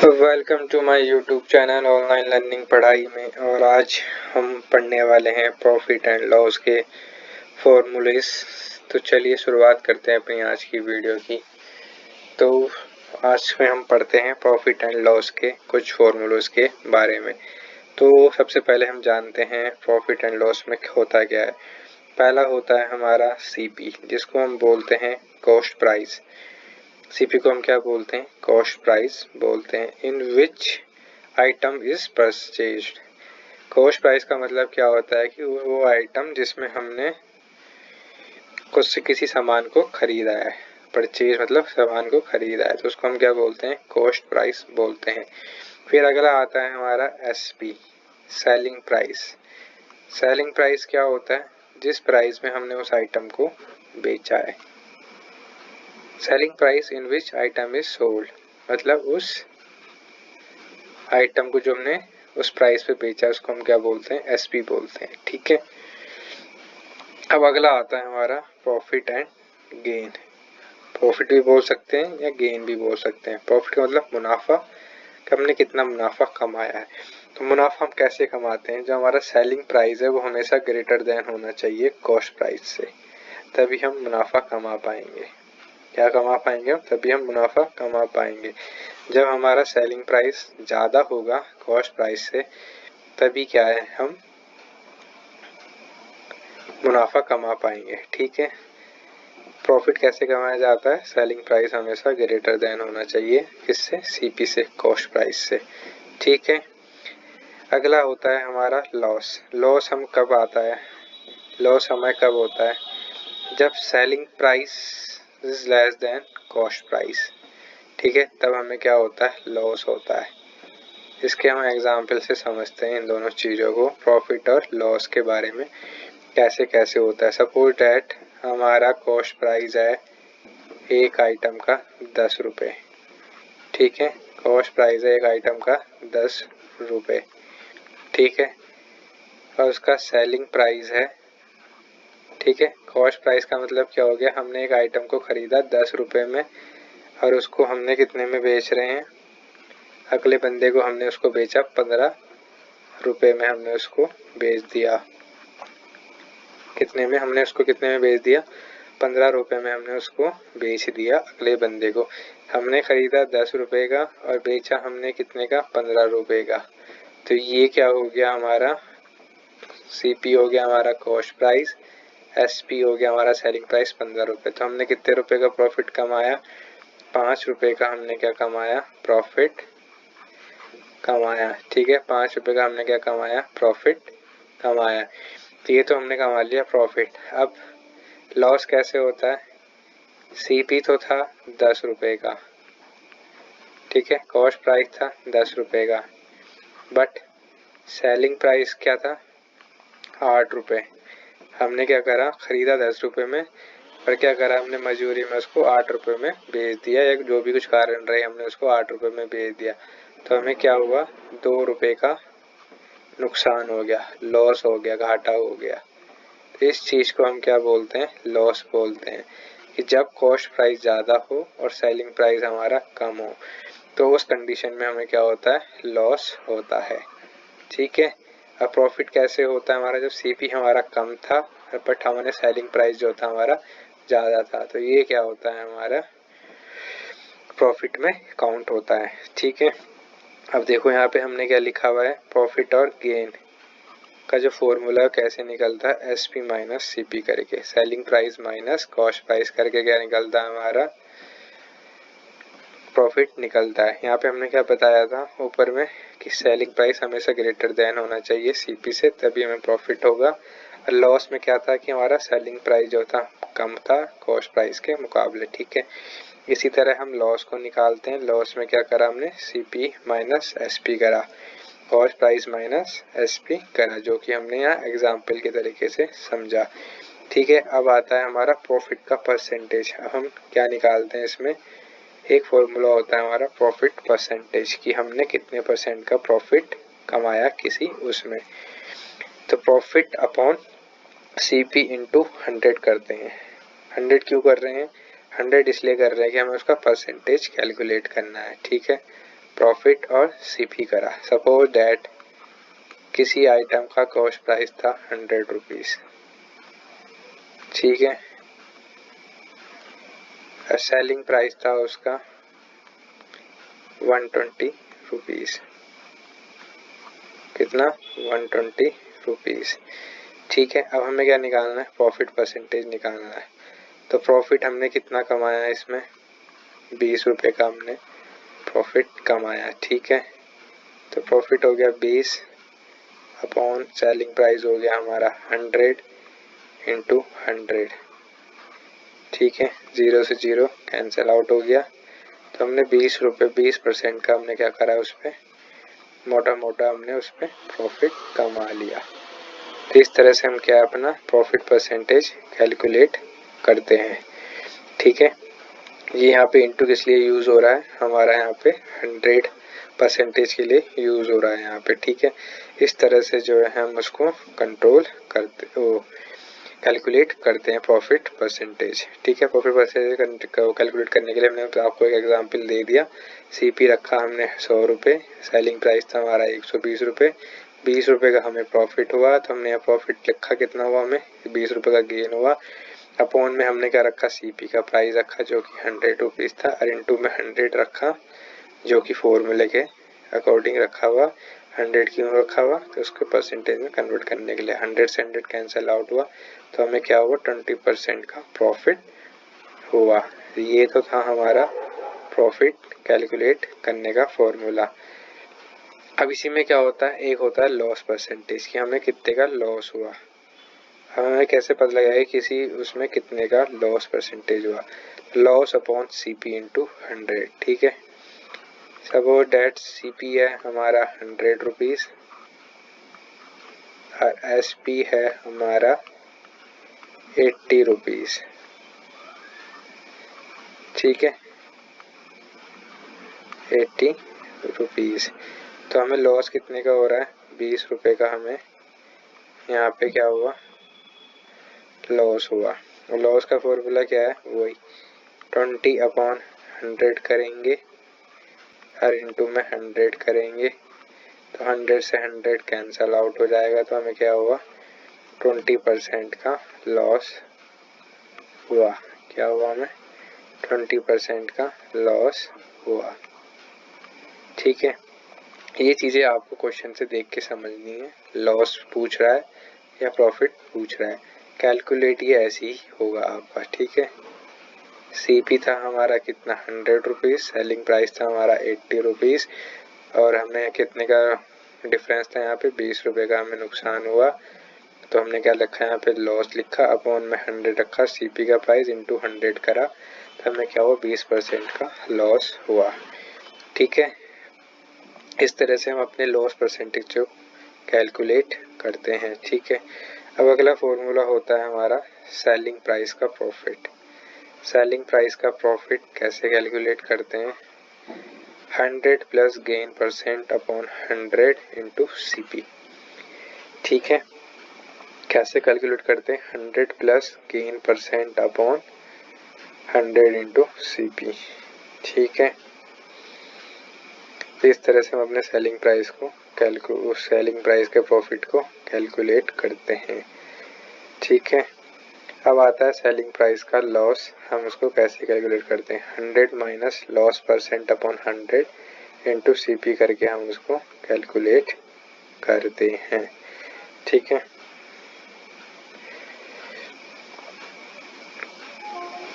Welcome to my YouTube channel online learning पढ़ाई में। और आज हम पढ़ने वाले हैं प्रॉफिट एंड लॉस के फॉर्मूलेस। तो चलिए शुरुआत करते हैं अपनी आज की वीडियो की। तो आज में हम पढ़ते हैं प्रॉफिट एंड लॉस के कुछ फॉर्मूलोस के बारे में। तो सबसे पहले हम जानते हैं प्रॉफिट एंड लॉस में होता क्या है। पहला होता है हमारा सीपी, जिसको हम बोलते हैं कॉस्ट प्राइस। सीपी को हम क्या बोलते हैं? कॉस्ट प्राइस बोलते हैं। In which item is purchased. Cost price का मतलब क्या होता है कि वो आइटम जिसमें हमने कुछ से किसी सामान को खरीदा है। परचेज मतलब सामान को खरीदा है, तो उसको हम क्या बोलते हैं? कॉस्ट प्राइस बोलते हैं। फिर अगला आता है हमारा SP, selling price. Selling price क्या होता है? जिस प्राइस में हमने उस आइटम को बेचा है। Selling price in which item is sold, मतलब उस आइटम को जो हमने उस प्राइस पे बेचा उसको हम क्या बोलते हैं? एसपी बोलते हैं। ठीक है। अब अगला आता है हमारा प्रॉफिट एंड गेन। प्रॉफिट भी बोल सकते हैं या गेन भी बोल सकते हैं। प्रॉफिट का मतलब मुनाफा, कि हमने कितना मुनाफा कमाया है। तो मुनाफा हम कैसे कमाते हैं? जो हमारा सेलिंग प्राइस है वो हमेशा ग्रेटर देन होना चाहिए कॉस्ट प्राइस से, तभी हम मुनाफा कमा पाएंगे। क्या कमा पाएंगे हम? तभी हम मुनाफा कमा पाएंगे। जब हमारा सेलिंग प्राइस ज़्यादा होगा कॉस्ट प्राइस से, तभी क्या है, हम मुनाफा कमा पाएंगे। ठीक है। प्रॉफिट कैसे कमाया जाता है? सेलिंग प्राइस हमेशा ग्रेटर देन होना चाहिए किससे? सीपी से, कॉस्ट प्राइस से। ठीक है। अगला होता है हमारा लॉस। लॉस हम कब आता है? लॉस हमें कब होता है? जब selling price is less than cost price. ठीक है, तब हमें क्या होता है? लॉस होता है। इसके हम एग्जाम्पल से समझते हैं इन दोनों चीज़ों को, प्रॉफिट और लॉस के बारे में कैसे कैसे होता है। सपोज डैट हमारा कॉस्ट प्राइस है एक आइटम का 10 रुपये। ठीक है, कॉस्ट प्राइस है एक आइटम का 10 रुपये। ठीक है, और उसका सेलिंग प्राइस है, ठीक है, कॉस्ट प्राइस का मतलब क्या हो गया? हमने एक आइटम को खरीदा 10 रुपये में और उसको हमने कितने में बेच रहे हैं? अगले बंदे को हमने उसको बेचा 15 रुपये में, हमने उसको बेच दिया। कितने में? हमने उसको कितने में बेच दिया? 15 रुपये में हमने उसको बेच दिया अगले बंदे को। हमने खरीदा 10 रुपये का और बेचा हमने कितने का? 15 रुपये का। तो ये क्या हो गया हमारा? सीपी हो गया हमारा कॉस्ट प्राइस, एसपी हो गया हमारा सेलिंग प्राइस 15 रुपये। तो हमने कितने रुपए का प्रॉफिट कमाया? 5 रुपये का हमने क्या कमाया? प्रॉफिट कमाया। ठीक है, 5 रुपये का हमने क्या कमाया? प्रॉफिट कमाया। तो ये तो हमने कमा लिया प्रॉफिट। अब लॉस कैसे होता है? सीपी तो था 10 रुपये का, ठीक है, कॉस्ट प्राइस था 10 रुपये का, बट सेलिंग प्राइस क्या था? 8 रुपये। हमने क्या करा? खरीदा 10 रुपये में, पर क्या करा हमने? मजदूरी में उसको 8 रुपये में बेच दिया, या जो भी कुछ कारण रहे हमने उसको 8 रुपये में बेच दिया। तो हमें क्या हुआ? 2 रुपये का नुकसान हो गया, लॉस हो गया, घाटा हो गया। तो इस चीज़ को हम क्या बोलते हैं? लॉस बोलते हैं। कि जब कॉस्ट प्राइस ज़्यादा हो और सेलिंग प्राइस हमारा कम हो, तो उस कंडीशन में हमें क्या होता है? लॉस होता है। ठीक है। अब प्रॉफिट कैसे होता है हमारा? जब सीपी हमारा कम था बट हमारे सेलिंग प्राइस जो था हमारा ज़्यादा था, तो ये क्या होता है? हमारा प्रॉफिट में काउंट होता है। ठीक है। अब देखो यहाँ पे हमने क्या लिखा हुआ है? प्रॉफिट और गेन का जो फॉर्मूला कैसे निकलता है? एसपी माइनस सीपी करके, selling price minus cost price करके क्या निकलता है? हमारा प्रॉफिट निकलता है। यहाँ पे हमने क्या बताया था ऊपर में कि सेलिंग प्राइस हमेशा ग्रेटर देन होना चाहिए सीपी से, तभी हमें प्रॉफिट होगा। और लॉस में क्या था कि हमारा सेलिंग प्राइस जो था कम था कॉस्ट प्राइस के मुकाबले। ठीक है। इसी तरह हम लॉस को निकालते हैं। लॉस में क्या करा हमने? सीपी माइनस एसपी करा, कॉस्ट प्राइस माइनस एसपी करा, जो कि हमने यहाँ एग्जाम्पल के तरीके से समझा। ठीक है। अब आता है हमारा प्रॉफिट का परसेंटेज। अब हम क्या निकालते हैं इसमें? एक फॉर्मूला होता है हमारा प्रॉफिट परसेंटेज, कि हमने कितने परसेंट का प्रॉफिट कमाया किसी उसमें। तो प्रॉफिट अपॉन सीपी इंटू 100 करते हैं। 100 क्यों कर रहे हैं? 100 इसलिए कर रहे हैं कि हमें उसका परसेंटेज कैलकुलेट करना है। ठीक है। प्रॉफिट और सीपी करा। सपोज दैट किसी आइटम का कॉस्ट प्राइस था 100 रुपीज, ठीक है, सेलिंग प्राइस था उसका 120 रुपीज। कितना? 120 रुपीज, ठीक है। अब हमें क्या निकालना है? प्रॉफिट परसेंटेज निकालना है। तो प्रॉफिट हमने कितना कमाया है इसमें? 20 रुपये का हमने प्रॉफिट कमाया, ठीक है। तो प्रॉफिट हो गया 20 अपॉन सेलिंग प्राइस हो गया हमारा 100 इंटू 100, ठीक है। 0 से 0 कैंसिल आउट हो गया। तो हमने 20 रुपये 20% का हमने क्या करा, उस पर मोटा मोटा हमने उस पर प्रॉफिट कमा लिया। तो इस तरह से हम क्या अपना प्रॉफिट परसेंटेज कैलकुलेट करते हैं, ठीक है। ये यहाँ पे इंटू किस लिए यूज़ हो रहा है? हमारा यहाँ पे 100% के लिए यूज़ हो रहा है यहाँ पे, ठीक है। इस तरह से जो है हम उसको कंट्रोल करते, वो कैलकुलेट करते हैं प्रॉफिट परसेंटेज, ठीक है। प्रॉफिट परसेंटेज कैलकुलेट करने के लिए हमने आपको एक एग्जांपल दे दिया। सीपी रखा हमने 100 रुपये, सेलिंग प्राइस था हमारा 120 रुपये, 20 रुपये का हमें प्रॉफिट हुआ। तो हमने यहाँ प्रॉफिट लिखा, कितना हुआ हमें? 20 रुपये का गेन हुआ। अपॉन में हमने क्या रखा? सीपी का प्राइस रखा जो कि 100 रुपीज़ था, और इंटू में 100 रखा जो कि फॉर्मूले के अकॉर्डिंग रखा हुआ। 100 क्यों रखा हुआ? तो उसको परसेंटेज में कन्वर्ट करने के लिए। 100 से 100 कैंसिल आउट हुआ, तो हमें क्या हुआ? 20% का प्रॉफिट हुआ। ये तो था हमारा प्रॉफिट कैलकुलेट करने का फॉर्मूला। अब इसी में क्या होता है? एक होता है लॉस परसेंटेज, कि हमें कितने का लॉस हुआ। हमें कैसे पता लगाएगा किसी उसमें कितने का लॉस परसेंटेज हुआ? लॉस अपॉन सीपी इंटू 100, ठीक है। सपोज डेट सीपी है हमारा 100 रुपीज़ और एसपी है हमारा 80 रुपीज़, ठीक है, 80 रुपीज़। तो हमें लॉस कितने का हो रहा है? 20 रुपये का हमें यहाँ पे क्या हुआ? लॉस हुआ। और लॉस का फॉर्मूला क्या है? वही 20 अपॉन 100 करेंगे और इंटू में 100 करेंगे। तो 100 से 100 कैंसल आउट हो जाएगा, तो हमें क्या हुआ? 20% का लॉस हुआ। क्या हुआ हमें? 20% का लॉस हुआ, ठीक है। ये चीज़ें आपको क्वेश्चन से देख के समझनी है। लॉस पूछ रहा है या प्रॉफिट पूछ रहा है, कैलकुलेट ये ऐसे ही होगा आपका, ठीक है। सीपी था हमारा कितना? 100 रुपीज़, सेलिंग प्राइस था हमारा 80 रुपीज़, और हमने कितने का डिफरेंस था यहाँ पे? 20 रुपये का हमें नुकसान हुआ। तो हमने क्या लिखा यहाँ पे? लॉस लिखा, अपॉन में 100 रखा, सीपी का प्राइस इंटू 100 करा, तो हमें क्या हुआ? 20% का लॉस हुआ, ठीक है। इस तरह से हम अपने लॉस परसेंटेज जो कैलकुलेट करते हैं, ठीक है। अब अगला फॉर्मूला होता है हमारा सेलिंग प्राइस का प्रॉफिट। सेलिंग प्राइस का प्रॉफिट कैसे कैलकुलेट करते हैं? 100 plus gain percent upon 100 into CP, ठीक है। कैसे कैलकुलेट करते हैं? 100 plus gain percent upon 100 into CP, ठीक है। इस तरह से हम अपने सेलिंग प्राइस को सेलिंग प्राइस के प्रॉफिट को कैलकुलेट करते हैं, ठीक है। अब आता है सेलिंग प्राइस का लॉस। हम उसको कैसे कैलकुलेट करते हैं? 100 minus loss percent upon 100 into CP करके हम उसको कैलकुलेट करते हैं, ठीक है।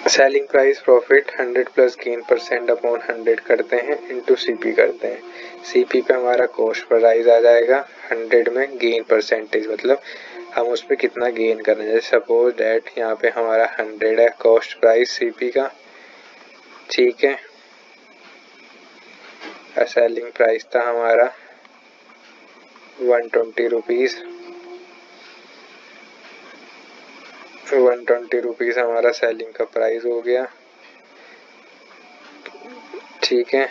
Selling price profit 100 plus gain percent upon 100 करते हैं इंटू सीपी करते हैं। सीपी पे हमारा कॉस्ट प्राइस आ जाएगा, 100 में गेन परसेंटेज मतलब हम उस पर कितना गेन कर रहे हैं। जैसे सपोज डेट यहाँ पे हमारा 100 है कॉस्ट प्राइस सीपी का, ठीक है। सेलिंग प्राइस था हमारा 120 रुपीज़, 120 रुपीज़ हमारा सेलिंग का प्राइस हो गया, ठीक है।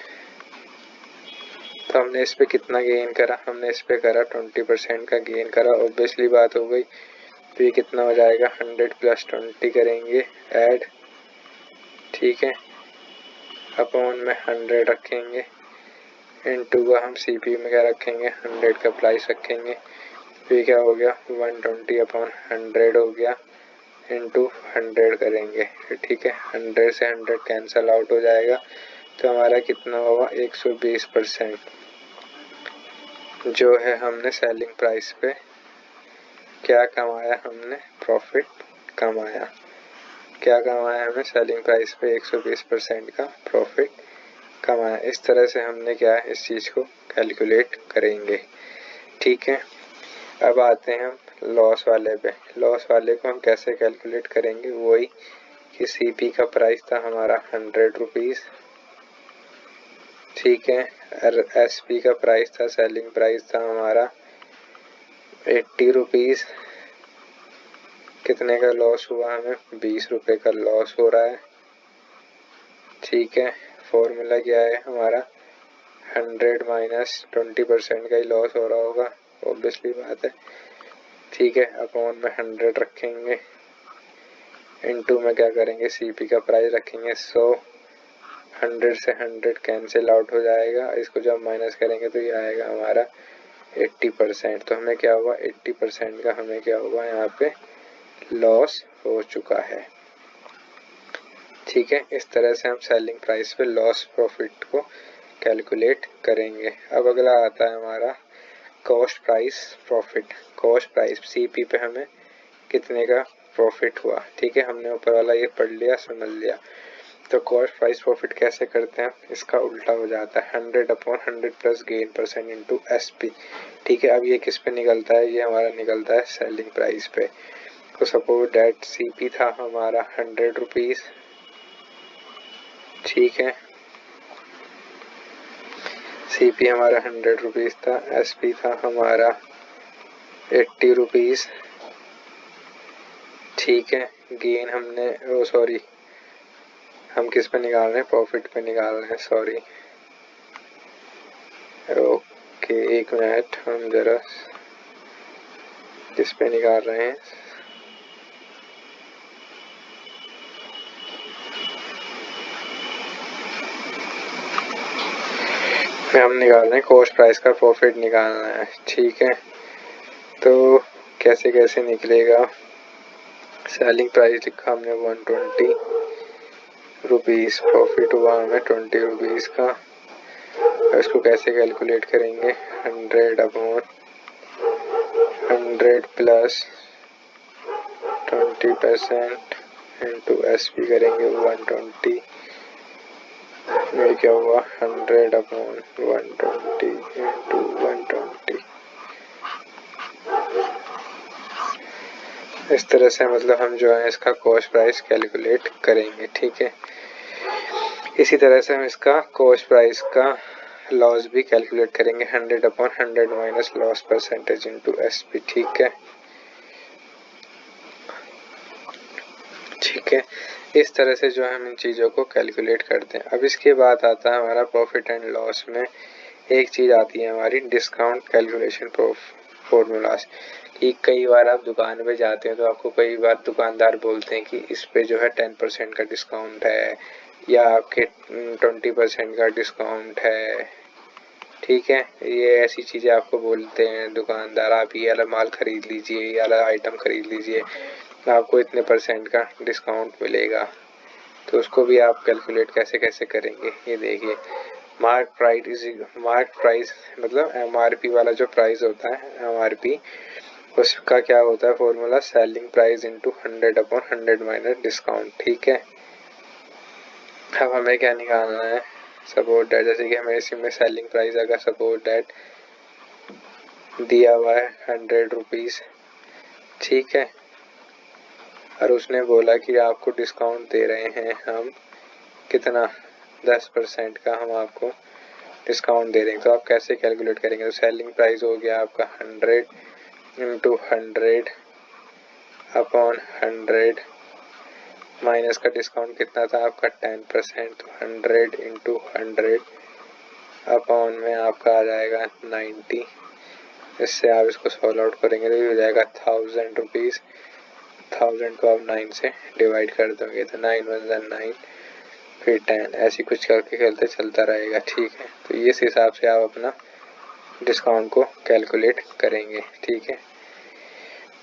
तो हमने इस पे कितना गेन करा? हमने इस पे करा 20% का गेन करा, ऑब्वियसली बात हो गई। तो ये कितना हो जाएगा? 100 प्लस 20 करेंगे ऐड, ठीक है, अपॉन में 100 रखेंगे इनटू का हम CP में क्या रखेंगे, 100 का प्राइस रखेंगे। ये क्या हो गया, 120/100 हो गया, इंटू 100 करेंगे। ठीक है, 100 से 100 कैंसल आउट हो जाएगा, तो हमारा कितना होगा, 120% जो है हमने सेलिंग प्राइस पे क्या कमाया, हमने प्रॉफिट कमाया। क्या कमाया हमने, सेलिंग प्राइस पे 120% का प्रॉफिट कमाया। इस तरह से हमने क्या है, इस चीज़ को कैलकुलेट करेंगे। ठीक है, अब आते हैं हम लॉस वाले पे। लॉस वाले को हम कैसे कैलकुलेट करेंगे, वही कि CP का प्राइस था हमारा 100 रुपीज़। ठीक है, और SP का प्राइस था, सेलिंग प्राइस था हमारा 80 रुपीज़। कितने का लॉस हुआ, हमें 20 रुपये का लॉस हो रहा है। ठीक है, फॉर्मूला क्या है हमारा, 100 माइनस 20% का ही लॉस हो रहा होगा, ऑब्वियसली बात है। ठीक है, अपॉन में 100 रखेंगे, इनटू में क्या करेंगे, CP का प्राइस रखेंगे 100। 100 से 100 कैंसिल आउट हो जाएगा, इसको जब माइनस करेंगे तो ये आएगा हमारा 80%। तो हमें क्या हुआ, 80% का हमें क्या हुआ, यहाँ पे लॉस हो चुका है। ठीक है, इस तरह से हम सेलिंग प्राइस पे लॉस प्रॉफिट को कैलकुलेट करेंगे। अब अगला आता है हमारा cost price profit. Cost price CP पे हमें कितने का प्रॉफिट हुआ। ठीक है, हमने ऊपर वाला ये पढ़ लिया, समझ लिया। तो कॉस्ट प्राइस प्रॉफिट कैसे करते हैं, इसका उल्टा हो जाता है, 100/100 plus gain percent into SP। ठीक है, अब ये किस पे निकलता है, ये हमारा निकलता है सेलिंग प्राइस पे। तो सपोज डेट CP था हमारा 100 रुपीज़। ठीक है, CP हमारा 100 रुपीज़ था, SP था हमारा 80 रुपीज़। ठीक है, गेन हमने सॉरी हम किस पे निकाल रहे हैं, प्रॉफिट पे निकाल रहे हैं, सॉरी। ओके, एक मिनट, हम जरा किस पे निकाल रहे हैं, हम निकाल रहे हैं कॉस्ट प्राइस का प्रॉफिट निकालना है। ठीक है, तो कैसे कैसे निकलेगा, सेलिंग प्राइस लिखा हमने 120 रुपीज़, प्रॉफिट हुआ हमें 20 रुपीज़ का। इसको कैसे कैलकुलेट करेंगे, 100/100 प्लस 20% इंटू SP करेंगे 120। ये क्या हुआ, 100/120 इंटू 120। इस तरह से मतलब हम जो है इसका कॉस्ट प्राइस कैलकुलेट करेंगे। ठीक है, इसी तरह से हम इसका कॉस्ट प्राइस का लॉस भी कैलकुलेट करेंगे, 100/100 minus loss percentage into SP। ठीक है, ठीक है, इस तरह से जो हम इन चीज़ों को कैलकुलेट करते हैं। अब इसके बाद आता है हमारा प्रॉफिट एंड लॉस में एक चीज़ आती है हमारी डिस्काउंट कैलकुलेशन फॉर्मूलाज। कि कई बार आप दुकान पे जाते हैं तो आपको कई बार दुकानदार बोलते हैं कि इस पे जो है 10% का डिस्काउंट है, या आपके 20% का डिस्काउंट है। ठीक है, ये ऐसी चीज़ें आपको बोलते हैं दुकानदार, आप ये वाला माल खरीद लीजिए, ये वाला आइटम खरीद लीजिए, आपको इतने % का डिस्काउंट मिलेगा। तो उसको भी आप कैलकुलेट कैसे कैसे करेंगे, ये देखिए। मार्क प्राइस मतलब MRP वाला जो प्राइस होता है, MRP, उसका क्या होता है formula, selling price into 100/100 minus discount. ठीक है, अब हमें क्या निकालना है, सपोज डेट, जैसे कि हमें इसी में सेलिंग प्राइस अगर सपोज डेट दिया हुआ है 100 रुपीज़। ठीक है, और उसने बोला कि आपको डिस्काउंट दे रहे हैं हम कितना, 10% का हम आपको डिस्काउंट दे रहे हैं। तो आप कैसे कैलकुलेट करेंगे, तो सेलिंग प्राइस हो गया आपका 100 इंटू 100/100 माइनस का डिस्काउंट कितना था आपका 10%, तो 100 इंटू 100 अपॉन में आपका आ जाएगा 90। इससे आप इसको सॉल्व आउट करेंगे तो ये हो जाएगा 1000 रुपीज़। 1000 को आप 9 से डिवाइड कर दोगे तो 9 1 9, फिर 10, ऐसी कुछ करके खेलते चलता रहेगा। ठीक है, तो इस हिसाब से आप अपना डिस्काउंट को कैलकुलेट करेंगे। ठीक है,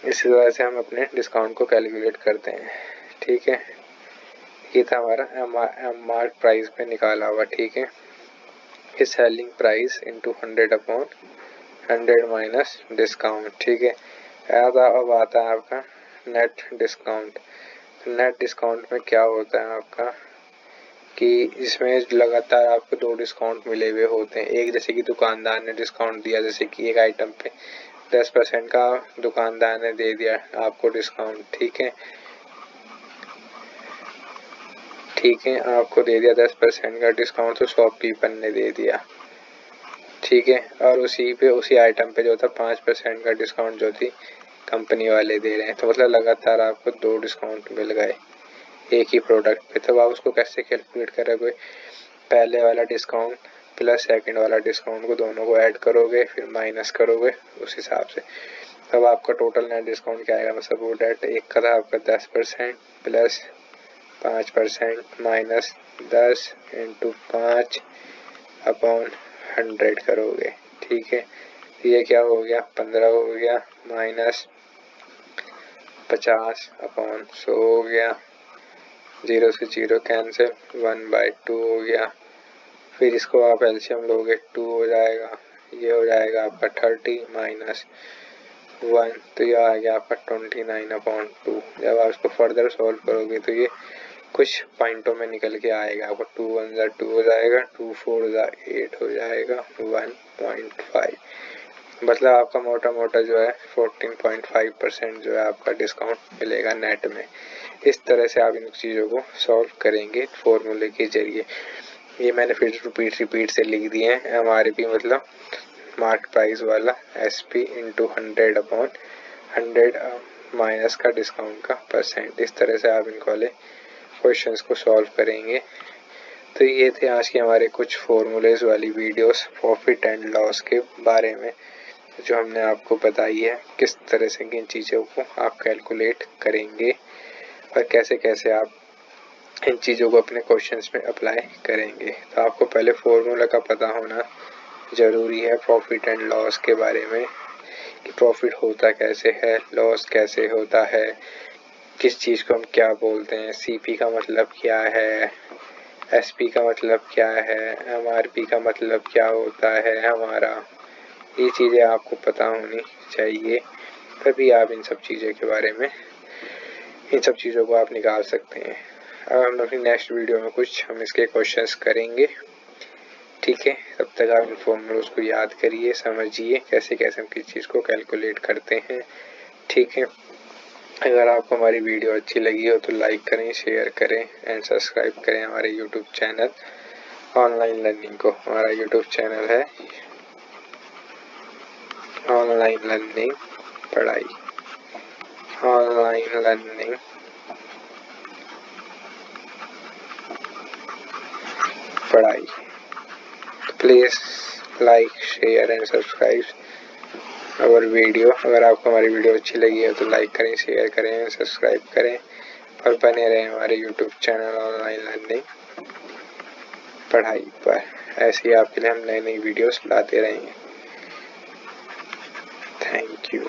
इसी तरह से हम अपने डिस्काउंट को कैलकुलेट करते हैं। ठीक है, ये था हमारा एम आर प्राइस पे निकाला हुआ। ठीक है, कि selling price into 100 upon 100 minus discount. ठीक है, अब आता है आपका नेट डिस्काउंट। नेट डिस्काउंट में क्या होता है आपका कि इसमें लगातार आपको 2 डिस्काउंट मिले हुए होते हैं। एक जैसे कि दुकानदार ने डिस्काउंट दिया, जैसे कि एक आइटम पे 10% का दुकानदार ने दे दिया आपको डिस्काउंट। ठीक है, आपको दे दिया 10% का डिस्काउंट, तो शॉपकीपर ने दे दिया। ठीक है, और उसी आइटम पे जो था 5% का डिस्काउंट जो थी कंपनी वाले दे रहे हैं, तो मतलब लगातार आपको 2 डिस्काउंट मिल गए एक ही प्रोडक्ट पे। तो आप उसको कैसे कैलकुलेट करोगे? पहले वाला डिस्काउंट प्लस सेकंड वाला डिस्काउंट को दोनों को ऐड करोगे, फिर माइनस करोगे उस हिसाब से। तब आपका टोटल नेट डिस्काउंट क्या आएगा? मतलब वो डेट एक का था आपका 10% प्लस 5% माइनस 10 इंटू 5 अपॉन 100 करोगे। ठीक है, ये क्या हो गया? 15 हो गया, माइनस 50 अपॉन 100 हो गया, 0 से 0 कैंसिल, 1/2 हो गया। फिर इसको आप एलसीएम लोगे 2 हो जाएगा, ये हो जाएगा आपका 30 माइनस 1, तो ये आ गया आपका 29/2। जब आप इसको फर्दर सॉल्व करोगे तो ये कुछ पॉइंटों में निकल के आएगा। आपको 2 1 2 हो जाएगा, 2 4 8 हो जाएगा, 1.5। मतलब आपका मोटा मोटा जो है 14.5% जो है आपका डिस्काउंट मिलेगा नेट में। इस तरह से आप इन चीज़ों को सॉल्व करेंगे फॉर्मूले के जरिए। ये मैंने फिर रिपीट से लिख दिए हैं। MRP मतलब मार्क प्राइस वाला, SP इंटू 100 अपॉन 100 माइनस का डिस्काउंट का परसेंट। इस तरह से आप इनको वाले क्वेश्चंस को सॉल्व करेंगे। तो ये थे आज के हमारे कुछ फॉर्मूलेज वाली वीडियोस प्रॉफिट एंड लॉस के बारे में, जो हमने आपको बताई है किस तरह से किन चीज़ों को आप कैलकुलेट करेंगे और कैसे कैसे आप इन चीज़ों को अपने क्वेश्चंस में अप्लाई करेंगे। तो आपको पहले फॉर्मूला का पता होना ज़रूरी है प्रॉफिट एंड लॉस के बारे में, कि प्रॉफिट होता कैसे है, लॉस कैसे होता है, किस चीज़ को हम क्या बोलते हैं, CP का मतलब क्या है, SP का मतलब क्या है, MRP का मतलब क्या होता है हमारा। ये चीज़ें आपको पता होनी चाहिए, तभी आप इन सब चीज़ों को आप निकाल सकते हैं। अब हम अपनी नेक्स्ट वीडियो में हम इसके क्वेश्चंस करेंगे। ठीक है, तब तक आप इन फॉर्मूलों को याद करिए, समझिए कैसे कैसे हम किस चीज़ को कैलकुलेट करते हैं। ठीक है, अगर आपको हमारी वीडियो अच्छी लगी हो तो लाइक करें, शेयर करें एंड सब्सक्राइब करें हमारे यूट्यूब चैनल ऑनलाइन लर्निंग को। हमारा यूट्यूब चैनल है ऑनलाइन लर्निंग पढ़ाई, ऑनलाइन लर्निंग पढ़ाई। Please like, share and subscribe और वीडियो। अगर आपको हमारी वीडियो अच्छी लगी है तो लाइक करें, शेयर करें, सब्सक्राइब करें और बने रहें हमारे यूट्यूब चैनल ऑनलाइन लर्निंग पढ़ाई पर। ऐसे ही आपके लिए हम नई वीडियोस लाते रहेंगे। Thank you.